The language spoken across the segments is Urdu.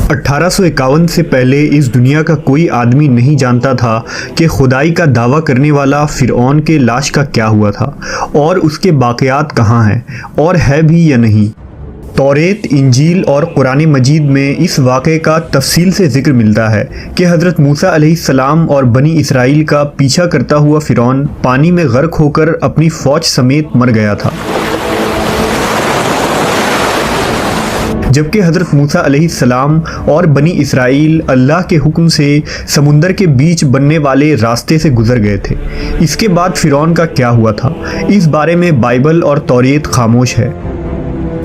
1851 سے پہلے اس دنیا کا کوئی آدمی نہیں جانتا تھا کہ خدائی کا دعویٰ کرنے والا فرعون کے لاش کا کیا ہوا تھا اور اس کے باقیات کہاں ہیں اور ہے بھی یا نہیں۔ توریت، انجیل اور قرآن مجید میں اس واقعے کا تفصیل سے ذکر ملتا ہے کہ حضرت موسیٰ علیہ السلام اور بنی اسرائیل کا پیچھا کرتا ہوا فرعون پانی میں غرق ہو کر اپنی فوج سمیت مر گیا تھا، جبکہ حضرت موسیٰ علیہ السلام اور بنی اسرائیل اللہ کے حکم سے سمندر کے بیچ بننے والے راستے سے گزر گئے تھے۔ اس کے بعد فرعون کا کیا ہوا تھا، اس بارے میں بائبل اور توریت خاموش ہے،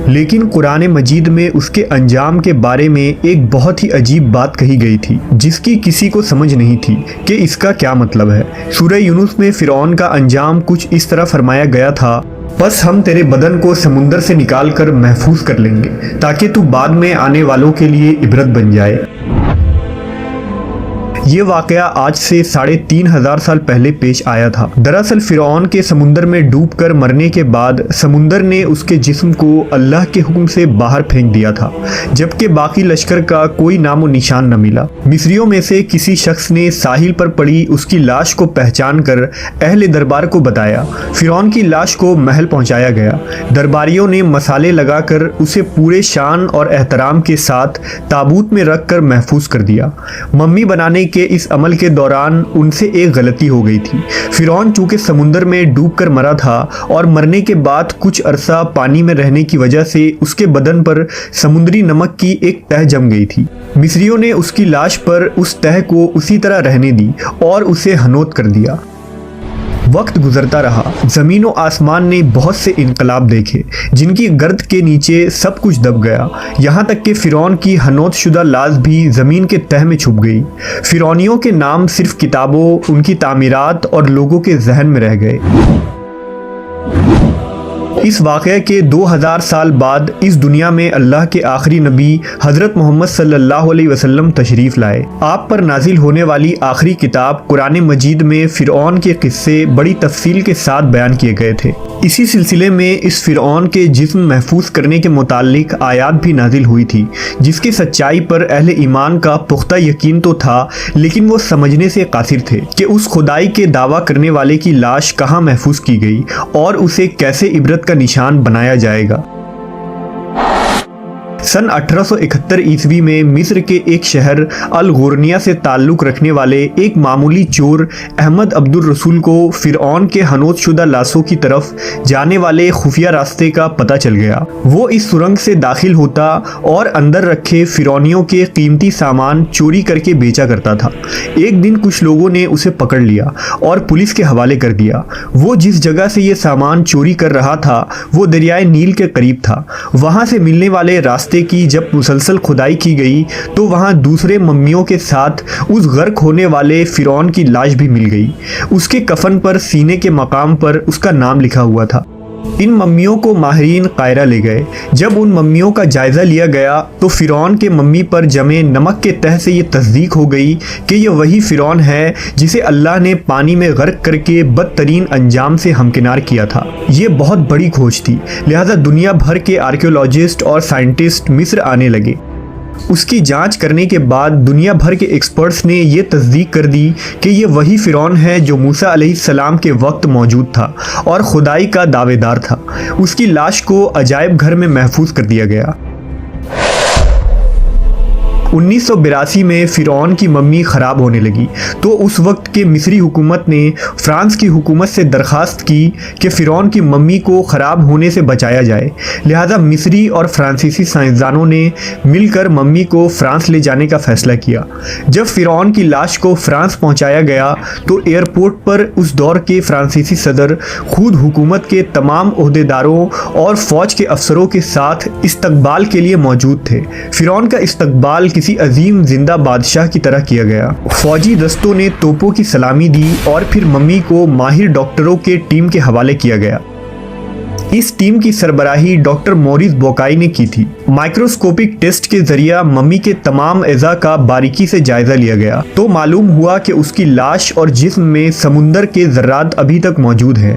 لیکن قرآن مجید میں اس کے انجام کے بارے میں ایک بہت ہی عجیب بات کہی گئی تھی جس کی کسی کو سمجھ نہیں تھی کہ اس کا کیا مطلب ہے۔ سورہ یونس میں فرعون کا انجام کچھ اس طرح فرمایا گیا تھا، بس ہم تیرے بدن کو سمندر سے نکال کر محفوظ کر لیں گے تاکہ تو بعد میں آنے والوں کے لیے عبرت بن جائے۔ یہ واقعہ آج سے 3500 سال پہلے پیش آیا تھا۔ دراصل فرعون کے سمندر میں ڈوب کر مرنے کے بعد سمندر نے اس کے جسم کو اللہ کے حکم سے باہر پھینک دیا تھا، جبکہ باقی لشکر کا کوئی نام و نشان نہ ملا۔ مصریوں میں سے کسی شخص نے ساحل پر پڑی اس کی لاش کو پہچان کر اہل دربار کو بتایا۔ فرعون کی لاش کو محل پہنچایا گیا۔ درباریوں نے مسالے لگا کر اسے پورے شان اور احترام کے ساتھ تابوت میں رکھ کر محفوظ کر دیا۔ ممی بنانے کے اس عمل کے دوران ان سے ایک غلطی ہو گئی تھی۔ فرعون چونکہ سمندر میں ڈوب کر مرا تھا اور مرنے کے بعد کچھ عرصہ پانی میں رہنے کی وجہ سے اس کے بدن پر سمندری نمک کی ایک تہ جم گئی تھی۔ مصریوں نے اس کی لاش پر اس تہ کو اسی طرح رہنے دی اور اسے ہنوت کر دیا۔ وقت گزرتا رہا، زمین و آسمان نے بہت سے انقلاب دیکھے جن کی گرد کے نیچے سب کچھ دب گیا، یہاں تک کہ فرعون کی ہنوت شدہ لاش بھی زمین کے تہ میں چھپ گئی۔ فرعونیوں کے نام صرف کتابوں، ان کی تعمیرات اور لوگوں کے ذہن میں رہ گئے۔ اس واقعے کے 2000 سال بعد اس دنیا میں اللہ کے آخری نبی حضرت محمد صلی اللہ علیہ وسلم تشریف لائے۔ آپ پر نازل ہونے والی آخری کتاب قرآن مجید میں فرعون کے قصے بڑی تفصیل کے ساتھ بیان کیے گئے تھے۔ اسی سلسلے میں اس فرعون کے جسم محفوظ کرنے کے متعلق آیات بھی نازل ہوئی تھی، جس کی سچائی پر اہل ایمان کا پختہ یقین تو تھا، لیکن وہ سمجھنے سے قاصر تھے کہ اس خدائی کے دعویٰ کرنے والے کی لاش کہاں محفوظ کی گئی اور اسے کیسے عبرت کا نشان بنایا جائے گا۔ سن 1871 عیسوی میں مصر کے ایک شہر الغورنیہ سے تعلق رکھنے والے ایک معمولی چور احمد عبد الرسول کو فرعون کے ہنوت شدہ لاشوں کی طرف جانے والے خفیہ راستے کا پتہ چل گیا۔ وہ اس سرنگ سے داخل ہوتا اور اندر رکھے فرعونیوں کے قیمتی سامان چوری کر کے بیچا کرتا تھا۔ ایک دن کچھ لوگوں نے اسے پکڑ لیا اور پولیس کے حوالے کر دیا۔ وہ جس جگہ سے یہ سامان چوری کر رہا تھا وہ دریائے نیل کے قریب تھا۔ وہاں سے ملنے والے راستے کی جب مسلسل کھدائی کی گئی تو وہاں دوسرے ممیوں کے ساتھ اس غرق ہونے والے فرعون کی لاش بھی مل گئی۔ اس کے کفن پر سینے کے مقام پر اس کا نام لکھا ہوا تھا۔ ان ممیوں کو ماہرین قاہرہ لے گئے۔ جب ان ممیوں کا جائزہ لیا گیا تو فرعون کے ممی پر جمے نمک کے تہ سے یہ تصدیق ہو گئی کہ یہ وہی فرعون ہے جسے اللہ نے پانی میں غرق کر کے بدترین انجام سے ہمکنار کیا تھا۔ یہ بہت بڑی کھوج تھی، لہذا دنیا بھر کے آرکیولوجسٹ اور سائنٹسٹ مصر آنے لگے۔ اس کی جانچ کرنے کے بعد دنیا بھر کے ایکسپرٹس نے یہ تصدیق کر دی کہ یہ وہی فرعون ہے جو موسیٰ علیہ السلام کے وقت موجود تھا اور خدائی کا دعوے دار تھا۔ اس کی لاش کو عجائب گھر میں محفوظ کر دیا گیا۔ 1982 میں فرعون کی ممی خراب ہونے لگی تو اس وقت کے مصری حکومت نے فرانس کی حکومت سے درخواست کی کہ فرعون کی ممی کو خراب ہونے سے بچایا جائے، لہذا مصری اور فرانسیسی سائنسدانوں نے مل کر ممی کو فرانس لے جانے کا فیصلہ کیا۔ جب فرعون کی لاش کو فرانس پہنچایا گیا تو ایئرپورٹ پر اس دور کے فرانسیسی صدر خود حکومت کے تمام عہدیداروں اور فوج کے افسروں کے ساتھ استقبال کے لیے موجود تھے۔ فرعون کا استقبال کسی عظیم زندہ بادشاہ کی طرح کیا گیا۔ فوجی دستوں نے توپوں کی سلامی دی اور پھر ممی کو ماہر ڈاکٹروں کے ٹیم کے حوالے کیا گیا۔ اس ٹیم کی سربراہی ڈاکٹر موریس بوکائی نے کی تھی۔ مائکروسکوپک ٹیسٹ کے ذریعہ ممی کے تمام اعضاء کا باریکی سے جائزہ لیا گیا تو معلوم ہوا کہ اس کی لاش اور جسم میں سمندر کے ذرات ابھی تک موجود ہیں۔